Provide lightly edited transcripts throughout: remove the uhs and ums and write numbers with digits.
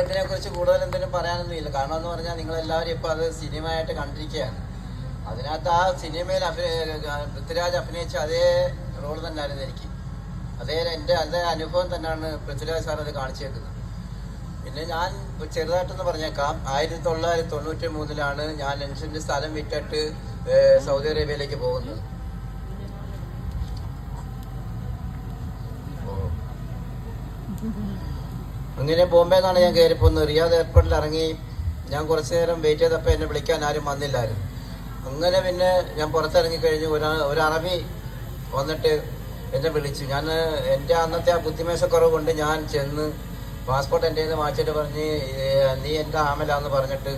ഇതിനെക്കുറിച്ച് കൂടുതൽ എന്തെങ്കിലും പറയാനൊന്നും ഇല്ല. കാരണം എന്ന് പറഞ്ഞാൽ നിങ്ങളെല്ലാവരും ഇപ്പോൾ അത് സിനിമയായിട്ട് കണ്ടിരിക്കുകയാണ്. അതിനകത്ത് ആ സിനിമയിൽ പൃഥ്വിരാജ് അഭിനയിച്ച അതേ റോൾ തന്നെയായിരുന്നു എനിക്ക്. അതേ അനുഭവം തന്നെയാണ് പൃഥ്വിരാജ് സാർ അത് കാണിച്ചേക്കുന്നത്. പിന്നെ ഞാൻ ചെറുതായിട്ടൊന്ന് പറഞ്ഞേക്കാം, 1993 ഞാൻ ലെൻസിൻ്റെ സ്ഥലം വിറ്റിട്ട് സൗദി അറേബ്യയിലേക്ക് പോകുന്നത്. അങ്ങനെ ബോംബെ നിന്നാണ് ഞാൻ കയറി പോകുന്നത്. റിയാദ് എയർപോർട്ടിൽ ഇറങ്ങി ഞാൻ കുറച്ച് നേരം വെയിറ്റ് ചെയ്തപ്പോൾ എന്നെ വിളിക്കാൻ ആരും വന്നില്ലായിരുന്നു. അങ്ങനെ പിന്നെ ഞാൻ പുറത്തിറങ്ങിക്കഴിഞ്ഞ് ഒരു അറബി വന്നിട്ട് എന്നെ വിളിച്ചു. ഞാൻ എൻ്റെ അന്നത്തെ ആ ബുദ്ധിമേശക്കുറവ് കൊണ്ട് ഞാൻ ചെന്ന് പാസ്പോർട്ട് എൻ്റെ കയ്യിൽ നിന്ന് വാങ്ങിച്ചിട്ട് പറഞ്ഞ് നീ എൻ്റെ ആമലാന്ന് പറഞ്ഞിട്ട്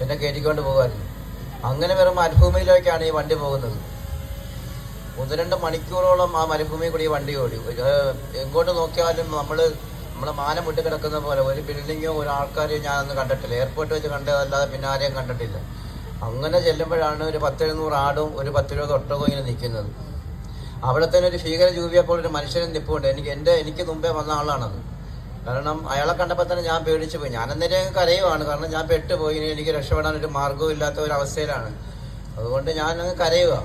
എന്നെ കയറ്റിക്കൊണ്ട് പോകുമായിരുന്നു. അങ്ങനെ വെറും മരുഭൂമിയിലേക്കാണ് ഈ വണ്ടി പോകുന്നത്. 1-2 മണിക്കൂറോളം ആ മരുഭൂമിയിൽ കൂടി ഈ വണ്ടി ഓടി. എങ്ങോട്ട് നോക്കിയാലും നമ്മളെ മാനം വിട്ട് കിടക്കുന്ന പോലെ ഒരു ബിൽഡിങ്ങോ ഒരു ആൾക്കാരെയോ ഞാനൊന്നും കണ്ടിട്ടില്ല. എയർപോർട്ട് വെച്ച് കണ്ടതല്ലാതെ പിന്നെ ആരെയും കണ്ടിട്ടില്ല. അങ്ങനെ ചെല്ലുമ്പോഴാണ് ഒരു 10-700 ആടും ഒരു 10-20 ഒട്ടകവും ഇങ്ങനെ നിൽക്കുന്നത്. അവിടെ തന്നെ ഒരു ഭീകര ജൂബിയപ്പോൾ ഒരു മനുഷ്യനും നിൽപ്പുണ്ട്. എനിക്ക് മുമ്പേ വന്ന ആളാണത്. കാരണം അയാളെ കണ്ടപ്പോൾ തന്നെ ഞാൻ പേടിച്ചു പോയി. ഞാൻ അന്നേരം കരയുവാണ്. കാരണം ഞാൻ പെട്ടുപോയി. എനിക്ക് രക്ഷപ്പെടാൻ ഒരു മാർഗവും ഇല്ലാത്ത ഒരു അവസ്ഥയിലാണ്. അതുകൊണ്ട് ഞാൻ അങ്ങ് കരയുക.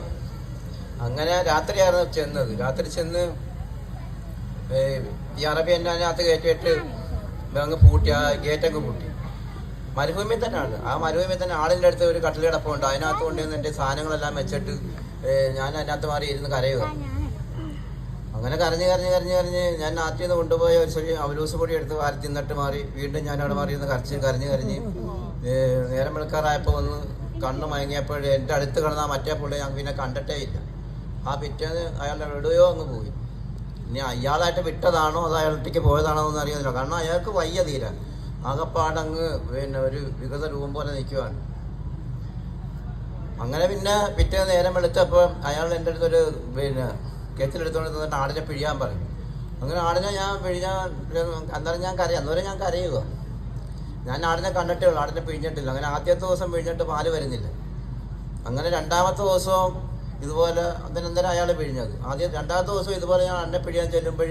അങ്ങനെ രാത്രിയായിരുന്നു ചെന്നത്. രാത്രി ചെന്ന് ഈ അറബി എന്നെ അതിനകത്ത് കയറ്റിയിട്ട് അങ്ങ് പൂട്ടി, ആ ഗേറ്റങ്ങ് പൂട്ടി. മരുഭൂമിയിൽ തന്നെയാണ്. ആ മരുഭൂമിയിൽ തന്നെ ആളിൻ്റെ അടുത്ത് ഒരു കട്ടിലടപ്പമുണ്ട്. അതിനകത്ത് കൊണ്ടുവന്ന് എൻ്റെ സാധനങ്ങളെല്ലാം വെച്ചിട്ട് ഞാൻ അതിനകത്ത് മാറി ഇരുന്ന് കരയുക. അങ്ങനെ കരഞ്ഞ് ഞാൻ നാട്ടിൽ നിന്ന് കൊണ്ടുപോയ ഒരു ചെറിയ അവലൂസ് പൊടി എടുത്ത് വാരി തിന്നിട്ട് മാറി. വീണ്ടും ഞാൻ അവിടെ മാറി ഇരുന്ന് കരഞ്ഞ് നേരം വെളുക്കാറായപ്പോൾ ഒന്ന് കണ്ണ് മയങ്ങിയപ്പോൾ എൻ്റെ അടുത്ത് കിടന്ന മറ്റേ പുള്ളി ഞാൻ പിന്നെ കണ്ടിട്ടേ ഇല്ല. ആ പിറ്റേന്ന് അയാളുടെ എവിടെയോ അങ്ങ് പോയി. ഇനി അയാളായിട്ട് വിട്ടതാണോ അതോ അയാളൊറ്റയ്ക്ക് പോയതാണോ എന്ന് അറിയുന്നില്ല. കാരണം അയാൾക്ക് വയ്യ തീരാൻ. ആകപ്പാടങ്ങ് പിന്നെ ഒരു വികൃത രൂപം പോലെ നിൽക്കുവാണ്. അങ്ങനെ പിന്നെ പിറ്റേ നേരം വെളുത്തപ്പോൾ അയാൾ എൻ്റെ അടുത്തൊരു കെത്തിലെടുത്തോണ്ട് തന്നിട്ട് ആടിനെ പിഴിയാൻ പറയും. അങ്ങനെ ആടിനെ ഞാൻ അന്നേരം ഞാൻ അന്നേരം ഞാൻ കരയുക. ഞാൻ ആടിനെ കണ്ടിട്ടേ ഉള്ളൂ, ആടിനെ പിഴിഞ്ഞിട്ടില്ല. അങ്ങനെ ആദ്യത്തെ ദിവസം പിഴിഞ്ഞിട്ട് പാല് വരുന്നില്ല. അങ്ങനെ രണ്ടാമത്തെ ദിവസവും ഇതുപോലെ അതിനെന്തരം അയാൾ പിഴിഞ്ഞത്. രണ്ടാമത്തെ ദിവസം ഇതുപോലെ ഞാൻ ആടിനെ പിഴിയാൻ ചെല്ലുമ്പോൾ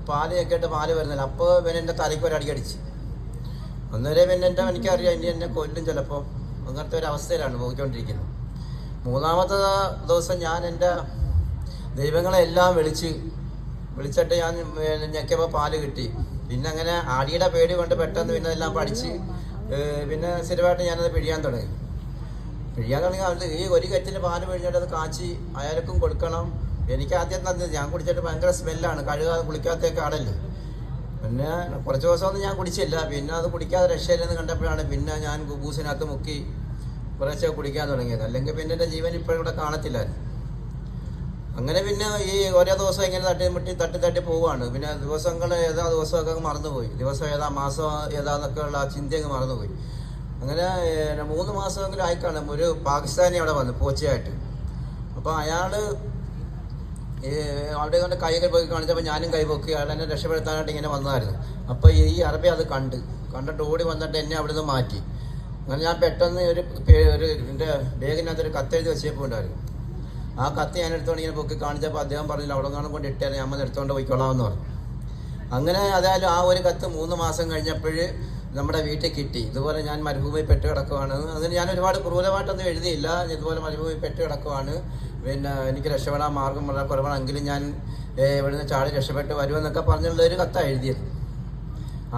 പാല് ഞെക്കിയിട്ട് പാല് വരുന്നില്ല. അപ്പോൾ പിന്നെ എൻ്റെ തലയ്ക്ക് ഒരടിക്കടിച്ച്. അന്നേരം പിന്നെ എനിക്കറിയാം ഇനി എന്നെ കൊല്ലും ചിലപ്പോൾ. അങ്ങനത്തെ ഒരു അവസ്ഥയിലാണ് പോയിക്കൊണ്ടിരിക്കുന്നത്. മൂന്നാമത്തെ ദിവസം ഞാൻ എൻ്റെ ദൈവങ്ങളെല്ലാം വിളിച്ചിട്ട് ഞാൻ ഞെക്കിയപ്പോൾ പാല് കിട്ടി. പിന്നെ അങ്ങനെ ആടിയുടെ പേടി കൊണ്ട് പെട്ടെന്ന് പിന്നെ എല്ലാം പഠിച്ച് പിന്നെ സ്ഥിരമായിട്ട് ഞാനത് പിഴിയാൻ തുടങ്ങി. അത് ഈ ഒരു കെറ്റിൽ പാല് പിഴിഞ്ഞിട്ട് അത് കാച്ചി അയാൾക്കും കൊടുക്കണം. എനിക്ക് ആദ്യം തന്നത് ഞാൻ കുടിച്ചിട്ട് ഭയങ്കര സ്മെല്ലാണ്. കഴുകാതെ കുളിക്കാത്തേക്ക് ആടല്ലേ. പിന്നെ കുറച്ച് ദിവസമൊന്നും ഞാൻ കുടിച്ചില്ല. പിന്നെ അത് കുടിക്കാതെ രക്ഷയില്ലെന്ന് കണ്ടപ്പോഴാണ് പിന്നെ ഞാൻ കുബൂസിനകത്ത് മുക്കി കുറേശ്ശെ കുടിക്കാൻ തുടങ്ങിയത്. അല്ലെങ്കിൽ പിന്നെ എൻ്റെ ജീവൻ ഇപ്പോഴും ഇവിടെ കാണത്തില്ലായിരുന്നു. അങ്ങനെ പിന്നെ ഈ ഓരോ ദിവസം ഇങ്ങനെ തട്ടി പോവുകയാണ്. പിന്നെ ദിവസങ്ങൾ ഏതാ ദിവസമൊക്കെ മറന്നുപോയി. ദിവസം ഏതാ മാസം ഏതാന്നൊക്കെ ഉള്ള ആ ചിന്തയങ്ങ് മറന്നുപോയി. അങ്ങനെ 3 മാസമെങ്കിലും ആയിക്കാണും ഒരു പാകിസ്ഥാനി അവിടെ വന്നു പോച്ചയായിട്ട്. അപ്പോൾ അയാൾ അവിടെ കൊണ്ട് കൈകൾ പോയി കാണിച്ചപ്പോൾ ഞാനും കൈ പൊക്കി. അയാൾ എന്നെ രക്ഷപ്പെടുത്താനായിട്ട് ഇങ്ങനെ വന്നതായിരുന്നു. അപ്പോൾ ഈ അറബി അത് കണ്ടിട്ട് ഓടി വന്നിട്ട് എന്നെ അവിടെ നിന്ന് മാറ്റി. അങ്ങനെ ഞാൻ പെട്ടെന്ന് എൻ്റെ ബാഗിനകത്തൊരു കത്തെഴുതി വെച്ചപ്പോൾ ഉണ്ടായിരുന്നു. ആ കത്ത് ഞാൻ എടുത്തുകൊണ്ട് ഇങ്ങനെ പൊക്കി കാണിച്ചപ്പോൾ അദ്ദേഹം പറഞ്ഞില്ല അവിടെ കാണും കൊണ്ട് ഇട്ടേ ഞാൻ എടുത്തുകൊണ്ട് പോയിക്കൊള്ളാമെന്ന് പറഞ്ഞു. അങ്ങനെ അതായത് ആ ഒരു കത്ത് 3 മാസം കഴിഞ്ഞപ്പോൾ നമ്മുടെ വീട്ടിൽ കിട്ടി. ഇതുപോലെ ഞാൻ മരുഭൂമിയിൽ പെട്ട് കിടക്കുവാണ്. അതിന് ഞാൻ ഒരുപാട് ക്രൂരമായിട്ടൊന്നും എഴുതിയില്ല. ഇതുപോലെ മരുഭൂമിയിൽ പെട്ട് കിടക്കുവാണ്, പിന്നെ എനിക്ക് രക്ഷപ്പെടാൻ മാർഗം വളരെ കുറവാണെങ്കിലും ഞാൻ ഇവിടുന്ന് ചാടി രക്ഷപ്പെട്ട് വരുമെന്നൊക്കെ പറഞ്ഞുള്ളൊരു കത്താണ് എഴുതിയത്.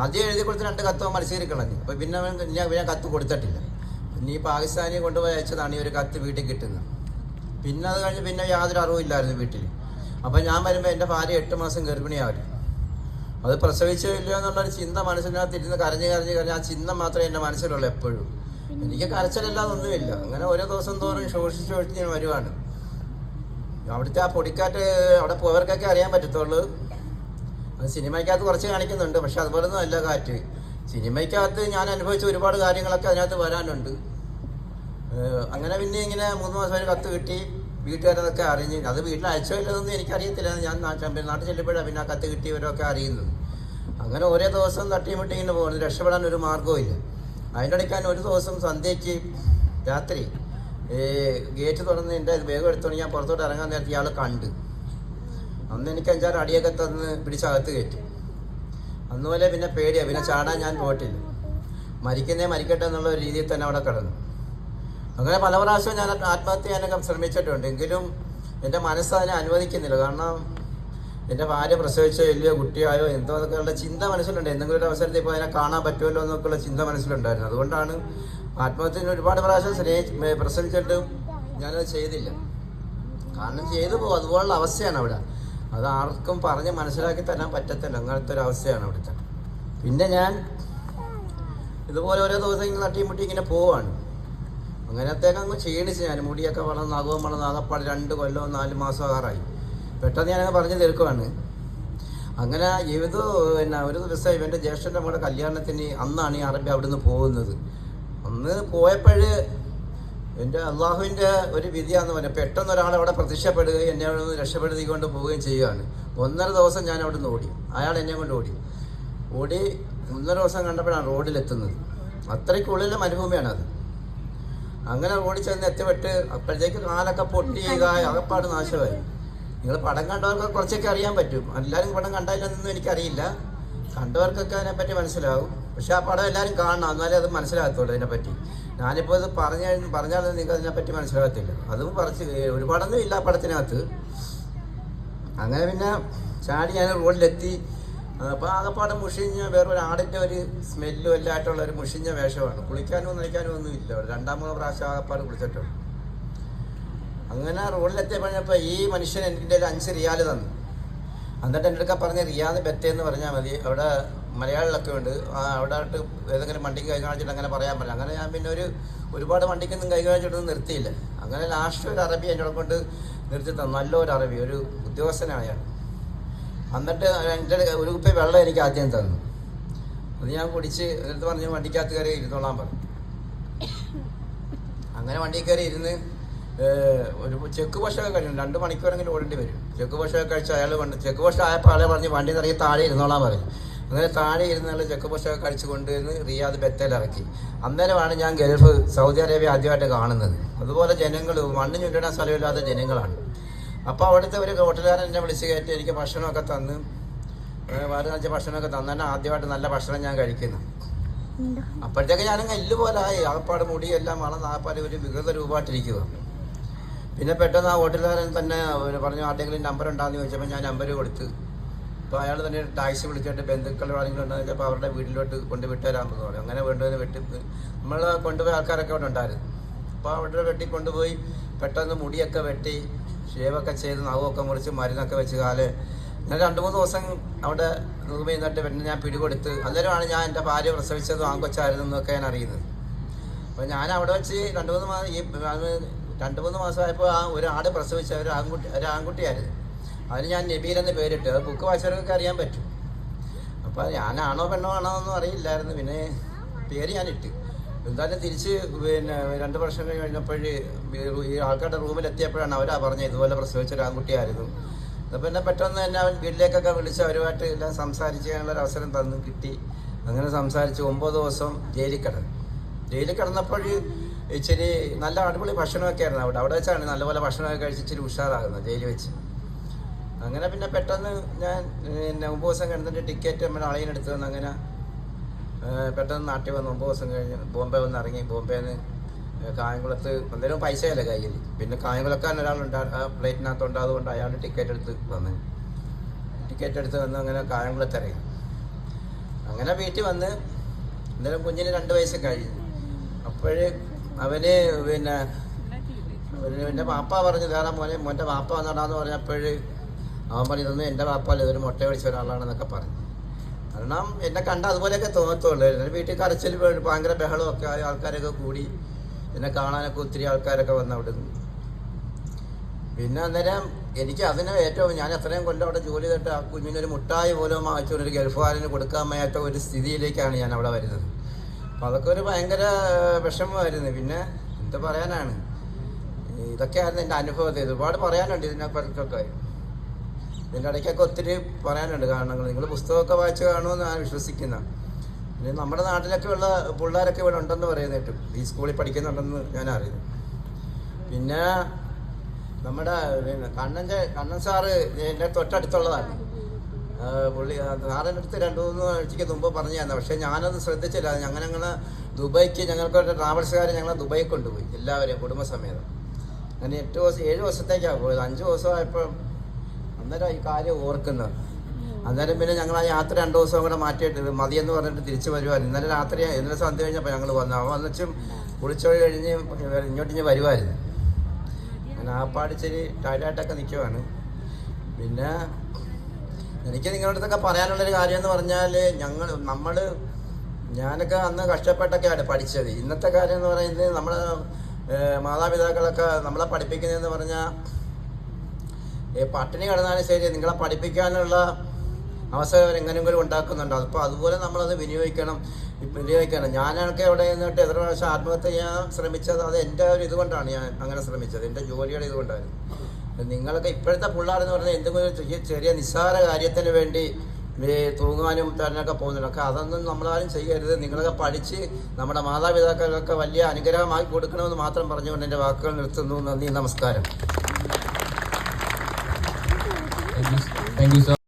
ആദ്യം എഴുതി കൊടുത്ത് 2 കത്ത് മത്സരി കളഞ്ഞു. അപ്പോൾ പിന്നെ ഞാൻ കത്ത് കൊടുത്തിട്ടില്ല. പിന്നെ ഈ പാകിസ്ഥാനി കൊണ്ടുപോയി അയച്ചതാണ് ഈ ഒരു കത്ത് വീട്ടിൽ കിട്ടുന്നത്. പിന്നെ അത് കഴിഞ്ഞ് പിന്നെ യാതൊരു അറിവില്ലായിരുന്നു വീട്ടിൽ. അപ്പം ഞാൻ വരുമ്പോൾ എൻ്റെ ഭാര്യ 8 മാസം ഗർഭിണിയാവും. അത് പ്രസവിച്ചില്ല എന്നുള്ളൊരു ചിന്ത മനസ്സിനകത്ത് ഇരുന്ന് കരഞ്ഞ് ആ ചിന്ത മാത്രമേ എൻ്റെ മനസ്സിലുള്ളൂ എപ്പോഴും. എനിക്ക് കരച്ചിലല്ലാതൊന്നുമില്ല. അങ്ങനെ ഓരോ ദിവസം തോറും ശോഷിച്ച് ഞാൻ വരുവാണ്. അവിടുത്തെ ആ പൊടിക്കാറ്റ് അവിടെ പോയവർക്കൊക്കെ അറിയാൻ പറ്റത്തുള്ളൂ. അത് സിനിമയ്ക്കകത്ത് കുറച്ച് കാണിക്കുന്നുണ്ട്. പക്ഷെ അതുപോലൊന്നും അല്ല കാറ്റ്. സിനിമയ്ക്കകത്ത് ഞാൻ അനുഭവിച്ച ഒരുപാട് കാര്യങ്ങളൊക്കെ അതിനകത്ത് വരാനുണ്ട്. അങ്ങനെ പിന്നെ ഇങ്ങനെ 3 മാസം ഒരു കത്ത് കിട്ടി. വീട്ടുകാരതൊക്കെ അറിഞ്ഞ് അത് വീട്ടിൽ അയച്ചോ ഇല്ലതൊന്നും എനിക്കറിയത്തില്ല. ഞാൻ നാട്ടിൽ ചെല്ലുമ്പോഴാണ് പിന്നെ ആ കത്ത് കിട്ടിയവരൊക്കെ അറിയുന്നത്. അങ്ങനെ ഓരോ ദിവസം തട്ടിമുട്ടി ഇങ്ങനെ പോകുന്നത്. രക്ഷപ്പെടാൻ ഒരു മാർഗ്ഗവും ഇല്ല. അതിൻ്റെ ഇടയ്ക്കാൻ ഒരു ദിവസം സന്ധ്യയ്ക്ക് രാത്രി ഗേറ്റ് തുറന്ന് എൻ്റെ വേഗം എടുത്തോണ്ട് ഞാൻ പുറത്തോട്ട് ഇറങ്ങാൻ നേരത്തെ ഇയാൾ കണ്ട്. അന്ന് എനിക്ക് 5-6 അടിയൊക്കെ തന്ന് പിടിച്ചകത്ത് കയറ്റി. അന്നുപോലെ പിന്നെ പേടിയാണ്. പിന്നെ ചാടാൻ ഞാൻ പോയിട്ടില്ല. മരിക്കട്ടെ എന്നുള്ള ഒരു രീതിയിൽ തന്നെ അവിടെ കിടന്നു. അങ്ങനെ പല പ്രാവശ്യം ഞാൻ ആത്മഹത്യ ചെയ്യാനൊക്കെ ശ്രമിച്ചിട്ടുണ്ട്. എങ്കിലും എൻ്റെ മനസ്സ് അതിനെ അനുവദിക്കുന്നില്ല. കാരണം എൻ്റെ ഭാര്യ പ്രസവിച്ചോ വലിയ കുട്ടിയായോ എന്തോ എന്നൊക്കെയുള്ള ചിന്ത മനസ്സിലുണ്ട്. എന്തെങ്കിലും ഒരു അവസരത്തിൽ ഇപ്പോൾ അതിനെ കാണാൻ പറ്റുമല്ലോ എന്നൊക്കെയുള്ള ചിന്ത മനസ്സിലുണ്ടായിരുന്നു. അതുകൊണ്ടാണ് ആത്മഹത്യന് ഒരുപാട് പ്രാവശ്യം പ്രസവിച്ചിട്ടും ഞാനത് ചെയ്തില്ല. കാരണം ചെയ്തു പോകും. അതുപോലുള്ള അവസ്ഥയാണ് അവിടെ. അത് ആർക്കും പറഞ്ഞ് മനസ്സിലാക്കി തരാൻ പറ്റത്തില്ല. അങ്ങനത്തെ ഒരു അവസ്ഥയാണ് അവിടുത്തെ. പിന്നെ ഞാൻ ഇതുപോലെ ഓരോ ദിവസം ഇങ്ങനെ തട്ടിമുട്ടി ഇങ്ങനെ പോവാണ്. അങ്ങനത്തേക്ക് അങ്ങ് ക്ഷീണിച്ച് ഞാൻ. മുടിയൊക്കെ വളർന്ന് നഖവും വളർന്ന് ആകപ്പാട് 2 കൊല്ലവും 4 മാസം ആകാറായി. പെട്ടെന്ന് ഞാനങ്ങ് പറഞ്ഞ് തീർക്കുവാണ്. അങ്ങനെ ഒരു ദിവസം ഇവൻ്റെ ജ്യേഷ്ഠൻ്റെ നമ്മുടെ കല്യാണത്തിന് അന്നാണ് ഈ അറബി അവിടെ നിന്ന് പോകുന്നത്. അന്ന് പോയപ്പോൾ എൻ്റെ അള്ളാഹുവിൻ്റെ ഒരു വിധിയാന്ന് പറഞ്ഞാൽ പെട്ടെന്ന് ഒരാൾ അവിടെ പ്രത്യക്ഷപ്പെടുകയും എന്നെ അവിടെ നിന്ന് രക്ഷപ്പെടുത്തിക്കൊണ്ട് പോവുകയും ചെയ്യുകയാണ്. 1.5 ദിവസം ഞാൻ അവിടെ നിന്ന് ഓടി. അയാൾ എന്നെ കൊണ്ട് ഓടി 1.5 ദിവസം കണ്ടപ്പോഴാണ് റോഡിലെത്തുന്നത്. അത്രയ്ക്കുള്ളിലെ മരുഭൂമിയാണത്. അങ്ങനെ ഓടിച്ചെന്ന് എത്തിപ്പെട്ട് അപ്പോഴത്തേക്ക് കാലൊക്കെ പൊട്ടി അകപ്പാട് നാശമായി. നിങ്ങൾ പടം കണ്ടവർക്ക് കുറച്ചൊക്കെ അറിയാൻ പറ്റും. എല്ലാവരും പടം കണ്ടായില്ലെന്നൊന്നും എനിക്കറിയില്ല. കണ്ടവർക്കൊക്കെ അതിനെപ്പറ്റി മനസ്സിലാവും. പക്ഷെ ആ പടം എല്ലാവരും കാണണം, എന്നാലേ അത് മനസ്സിലാകത്തുള്ളൂ അതിനെപ്പറ്റി. ഞാനിപ്പോൾ ഇത് പറഞ്ഞാൽ നിങ്ങൾക്ക് അതിനെപ്പറ്റി മനസ്സിലാകത്തില്ല. അതും ഒരുപാടൊന്നും ഇല്ല ആ പടത്തിനകത്ത്. അങ്ങനെ പിന്നെ ചാടി ഞാൻ റോഡിലെത്തി. അപ്പോൾ ആകപ്പാട് മുഷിഞ്ഞ വേറൊരു ആടിൻ്റെ ഒരു സ്മെല്ലും എല്ലാം ആയിട്ടുള്ള ഒരു മുഷിഞ്ഞ വേഷമാണ്. കുളിക്കാനോ നനയ്ക്കാനോ ഒന്നും ഇല്ല. 2-3 പ്രാവശ്യം ആകപ്പാട് കുളിച്ചിട്ടുണ്ട്. അങ്ങനെ റോഡിലെത്തിയപ്പോൾ ഈ മനുഷ്യൻ എൻ്റെ 5 റിയാൽ തന്നു. എന്നിട്ട് എൻ്റെ അടുക്ക പറഞ്ഞ് റിയാദ് ബത്തേന്ന് പറഞ്ഞാൽ മതി, അവിടെ മലയാളികളൊക്കെ ഉണ്ട്, അവിടെ ആയിട്ട് ഏതെങ്കിലും വണ്ടിക്ക് കൈ കാണിച്ചിട്ട് അങ്ങനെ പറയാൻ പറ്റില്ല. അങ്ങനെ ഞാൻ പിന്നെ ഒരുപാട് വണ്ടിക്കൊന്നും കൈ കാണിച്ചിട്ടൊന്നും നിർത്തിയില്ല. അങ്ങനെ ലാസ്റ്റ് ഒരു അറബി എന്നോട് കൊണ്ട് നിർത്തി തന്നു. നല്ലൊരു അറബി, ഒരു ഉദ്യോഗസ്ഥനായ. എന്നിട്ട് എൻ്റെ ഒരു കുപ്പി വെള്ളം എനിക്ക് ആദ്യം തന്നു. അത് ഞാൻ കുടിച്ച് എന്നിട്ട് പറഞ്ഞ് വണ്ടിക്കകത്ത് കയറി ഇരുന്നോളാൻ പറഞ്ഞു. അങ്ങനെ വണ്ടിയിൽ കയറി ഇരുന്ന് ഒരു ചെക്ക് പോസ്റ്റൊക്കെ കഴിഞ്ഞു. 2 മണിക്കൂറെങ്കിലും ഓടേണ്ടി വരും. ചെക്ക് പോസ്റ്റൊക്കെ കഴിച്ച് അയാൾ ചെക്ക് പോസ്റ്റ് ആയപ്പോൾ ആളെ പറഞ്ഞ് വണ്ടി നിറയെ താഴെ ഇരുന്നോളാൻ പറഞ്ഞു. അങ്ങനെ താഴെ ഇരുന്നുള്ള ചെക്ക് പോസ്റ്റൊക്കെ കഴിച്ച് കൊണ്ടുവന്ന് റിയാദ് ബത്തേലിറക്കി. അന്നേരമാണ് ഞാൻ ഗൾഫ് സൗദി അറേബ്യ ആദ്യമായിട്ട് കാണുന്നത്. അതുപോലെ ജനങ്ങൾ മണ്ണ് ചുണ്ടിടാൻ സ്ഥലമില്ലാത്ത ജനങ്ങളാണ്. അപ്പോൾ അവിടുത്തെ ഒരു ഹോട്ടലുകാരൻ എന്നെ വിളിച്ച് കയറ്റി എനിക്ക് ഭക്ഷണമൊക്കെ തന്ന് വേറെ ഭക്ഷണമൊക്കെ തന്നെ ആദ്യമായിട്ട് നല്ല ഭക്ഷണം ഞാൻ കഴിക്കുന്നു. അപ്പോഴത്തേക്ക് ഞാനങ്ങ് എല്ലുപോലായി. ആകപ്പാട് മുടിയെല്ലാം വളർന്ന് ആകപ്പാട് ഒരു വികൃത രൂപമായിട്ടിരിക്കുക. പിന്നെ പെട്ടെന്ന് ആ ഹോട്ടലുകാരൻ തന്നെ പറഞ്ഞു ആരുടെയെങ്കിലും നമ്പർ ഉണ്ടാകുന്ന ചോദിച്ചപ്പോൾ ഞാൻ നമ്പർ കൊടുത്ത്. അപ്പോൾ അയാൾ തന്നെ ടാക്സി വിളിച്ചിട്ട് ബന്ധുക്കളോ ആരെങ്കിലും ഉണ്ടെന്ന് വെച്ചപ്പോൾ അവരുടെ വീട്ടിലോട്ട് കൊണ്ട് വിട്ടുതരാമെന്ന് പറഞ്ഞു. അങ്ങനെ കൊണ്ടുപോയി നമ്മൾ കൊണ്ടുപോയ ആൾക്കാരൊക്കെ അവിടെ ഉണ്ടായിരുന്നു. അപ്പോൾ അവിടെ വെട്ടി കൊണ്ടുപോയി പെട്ടെന്ന് മുടിയൊക്കെ വെട്ടി ഷേവൊക്കെ ചെയ്ത് നഖമൊക്കെ മുറിച്ച് മരുന്നൊക്കെ വെച്ച് ഞാൻ 2-3 ദിവസം അവിടെ നിന്നിട്ട് പിന്നെ ഞാൻ പിടികൊടുത്ത്. അന്നേരമാണ് ഞാൻ എൻ്റെ ഭാര്യ പ്രസവിച്ചതും ആൺകൊച്ചായിരുന്നു എന്നൊക്കെ ഞാൻ അറിയുന്നത്. അപ്പോൾ ഞാൻ അവിടെ വെച്ച് 2-3 മാസമായപ്പോൾ ഒരു ആട് പ്രസവിച്ച ഒരു ആൺകുട്ടിയായിരുന്നു. അതിന് ഞാൻ നബീൽ എന്ന് പേരിട്ട്. അത് ബുക്ക് വായിച്ചവർക്കൊക്കെ അറിയാൻ പറ്റും. അപ്പോൾ ഞാനാണോ പെണ്ണോ ആണോ ഒന്നും അറിയില്ലായിരുന്നു. പിന്നെ പേര് ഞാനിട്ട്. എന്തായാലും തിരിച്ച് പിന്നെ 2 വർഷം കഴിഞ്ഞപ്പോൾ ഈ ആൾക്കാരുടെ റൂമിലെത്തിയപ്പോഴാണ് അവരാ പറഞ്ഞത് ഇതുപോലെ പ്രസവിച്ച ഒരു ആൺകുട്ടിയായിരുന്നു. അപ്പോൾ എന്നെ പെട്ടെന്ന് തന്നെ അവൻ വീട്ടിലേക്കൊക്കെ വിളിച്ച് അവരുമായിട്ട് എല്ലാം സംസാരിക്കാനുള്ളൊരു അവസരം തന്നു കിട്ടി. അങ്ങനെ സംസാരിച്ച് 9 ദിവസം ജയിലിൽ കിടന്നു. ജയിലിൽ കിടന്നപ്പോൾ ഇച്ചിരി നല്ല അടിപൊളി ഭക്ഷണമൊക്കെ ആയിരുന്നു. അവിടെ വെച്ചാണ് നല്ലപോലെ ഭക്ഷണമൊക്കെ കഴിച്ച് ഇച്ചിരി ഉഷാറാകുന്നത് ജയിലിൽ വെച്ച്. അങ്ങനെ പിന്നെ പെട്ടെന്ന് ഞാൻ 9 ദിവസം കിടന്നിട്ട് ടിക്കറ്റ് നമ്മുടെ അളിയനെടുത്ത് വന്ന് അങ്ങനെ പെട്ടെന്ന് നാട്ടിൽ വന്ന് 9 ദിവസം കഴിഞ്ഞ് ബോംബെ വന്ന് ഇറങ്ങി. ബോംബെന്ന് കായംകുളത്ത് എന്തെങ്കിലും പൈസയല്ല കയ്യിൽ. പിന്നെ കായംകുളക്കാരൻ ഒരാളുണ്ട് ആ പ്ലേറ്റിനകത്തുണ്ട്. അതുകൊണ്ട് അയാൾ ടിക്കറ്റ് എടുത്ത് വന്ന് അങ്ങനെ കായംകുളത്ത് ഇറങ്ങി. അങ്ങനെ വീട്ടിൽ വന്ന് എന്തായാലും കുഞ്ഞിന് 2 വയസ്സ് കഴിഞ്ഞു. അപ്പോഴ് അവന് പിന്നെ എൻ്റെ വാപ്പ പറഞ്ഞു വേറെ മോൻ്റെ വാപ്പ വന്നടാന്ന് പറഞ്ഞപ്പോൾ അവൻ പറഞ്ഞു ഇതൊന്നും എൻ്റെ വാപ്പല്ല, ഇതൊരു മുട്ട പിടിച്ച ഒരാളാണെന്നൊക്കെ പറഞ്ഞു. കാരണം എന്നെ കണ്ട അതുപോലെയൊക്കെ തോന്നത്തുള്ളൂ. വീട്ടിൽ കരച്ചിൽ ഭയങ്കര ബഹളമൊക്കെ ആയ ആൾക്കാരൊക്കെ കൂടി എന്നെ കാണാനൊക്കെ ഒത്തിരി ആൾക്കാരൊക്കെ വന്ന് അവിടെ നിന്ന്. പിന്നെ അന്നേരം എനിക്ക് അതിന് ഏറ്റവും ഞാൻ എത്രയും കൊല്ലം അവിടെ ജോലി ചെയ്തിട്ട് ആ കുഞ്ഞിനൊരു മുട്ടായി പോലും വാങ്ങിച്ചുകൊണ്ട് ഒരു ഗൾഫുകാരന് കൊടുക്കാൻ വയ്യാത്ത ഒരു സ്ഥിതിയിലേക്കാണ് ഞാൻ അവിടെ വരുന്നത്. അപ്പോൾ അതൊക്കെ ഒരു ഭയങ്കര വിഷമമായിരുന്നു. പിന്നെ എന്താ പറയാനാണ്, ഇതൊക്കെയായിരുന്നു എൻ്റെ അനുഭവത്തിൽ. ഒരുപാട് പറയാനുണ്ട് ഇതിനെക്കുറിച്ചൊക്കെ. ഇതിൻ്റെ ഇടയ്ക്കൊക്കെ ഒത്തിരി പറയാനുണ്ട് കാരണങ്ങൾ. നിങ്ങൾ പുസ്തകമൊക്കെ വായിച്ച് കാണുമെന്ന് ഞാൻ വിശ്വസിക്കുന്ന. പിന്നെ നമ്മുടെ നാട്ടിലൊക്കെ ഉള്ള പിള്ളേരൊക്കെ ഇവിടെ ഉണ്ടെന്ന് പറയുന്നത് കേട്ടു. ഈ സ്കൂളിൽ പഠിക്കുന്നുണ്ടെന്ന് ഞാൻ അറിയുന്നു. പിന്നെ നമ്മുടെ കണ്ണൻ സാറ് എൻ്റെ തൊട്ടടുത്തുള്ളതാണ്. പുള്ളി സാറിൻ്റെ അടുത്ത് 2-3 ആഴ്ചയ്ക്ക് മുമ്പ് പറഞ്ഞു തന്നെ. പക്ഷേ ഞാനത് ശ്രദ്ധിച്ചില്ല. ഞങ്ങൾ ദുബൈക്ക് ഞങ്ങൾക്കൊരു ട്രാവൽസുകാർ ഞങ്ങളെ ദുബൈക്ക് കൊണ്ടുപോയി എല്ലാവരെയും കുടുംബസമേതം. അങ്ങനെ 7 ദിവസത്തേക്കാണ് പോയത്. 5 ദിവസമായപ്പോൾ അന്നേരം ഈ കാര്യം ഓർക്കുന്നത്. അന്നേരം പിന്നെ ഞങ്ങൾ ആ യാത്ര 2 ദിവസം കൂടെ മാറ്റിയിട്ട് മതിയെന്ന് പറഞ്ഞിട്ട് തിരിച്ച് വരുമായിരുന്നു. ഇന്നലെ രാത്രി ഇന്നലെ സന്ധ്യ കഴിഞ്ഞപ്പോൾ ഞങ്ങൾ വന്നു. അവൻ വന്നിച്ചും കുളിച്ചൊഴി കഴിഞ്ഞ് ഇങ്ങോട്ടിഞ്ഞ് വരുമായിരുന്നു. ഞാൻ ആ പാടിച്ചിരി ടൈറ്റായിട്ടൊക്കെ നിൽക്കുവാണ്. പിന്നെ എനിക്ക് നിങ്ങളുടെ അടുത്തൊക്കെ പറയാനുള്ളൊരു കാര്യം എന്ന് പറഞ്ഞാൽ ഞാനൊക്കെ അന്ന് കഷ്ടപ്പെട്ടൊക്കെയാണ് പഠിച്ചത്. ഇന്നത്തെ കാര്യം എന്ന് പറയുന്നത് നമ്മുടെ മാതാപിതാക്കളൊക്കെ നമ്മളെ പഠിപ്പിക്കുന്നതെന്ന് പറഞ്ഞാൽ പട്ടിണി കിടന്നാലും ശരി നിങ്ങളെ പഠിപ്പിക്കാനുള്ള അവസരം എങ്ങനെയെങ്കിലും ഉണ്ടാക്കുന്നുണ്ട്. അപ്പോൾ അതുപോലെ നമ്മളത് വിനിയോഗിക്കണം. ഞാനൊക്കെ അവിടെ നിന്നിട്ട് എത്ര പ്രാവശ്യം ആത്മഹത്യ ചെയ്യാൻ ശ്രമിച്ചത് അത് എൻ്റെ ഒരു ഇതുകൊണ്ടാണ് ഞാൻ അങ്ങനെ ശ്രമിച്ചത്. എൻ്റെ ജോലിയുടെ ഇതുകൊണ്ടായിരുന്നു. നിങ്ങളൊക്കെ ഇപ്പോഴത്തെ പിള്ളേരെന്ന് പറഞ്ഞാൽ എന്തെങ്കിലും ചെറിയ നിസ്സാര കാര്യത്തിന് വേണ്ടി തൂങ്ങാനും തരാനൊക്കെ പോകുന്നുണ്ട്. ഒക്കെ അതൊന്നും നമ്മളാരും ചെയ്യരുത്. നിങ്ങളൊക്കെ പഠിച്ച് നമ്മുടെ മാതാപിതാക്കൾക്കൊക്കെ വലിയ അനുഗ്രഹമായി കൊടുക്കണമെന്ന് മാത്രം പറഞ്ഞുകൊണ്ട് എൻ്റെ വാക്കുകൾ നിർത്തുന്നു. നന്ദി, നമസ്കാരം. Thank you, sir.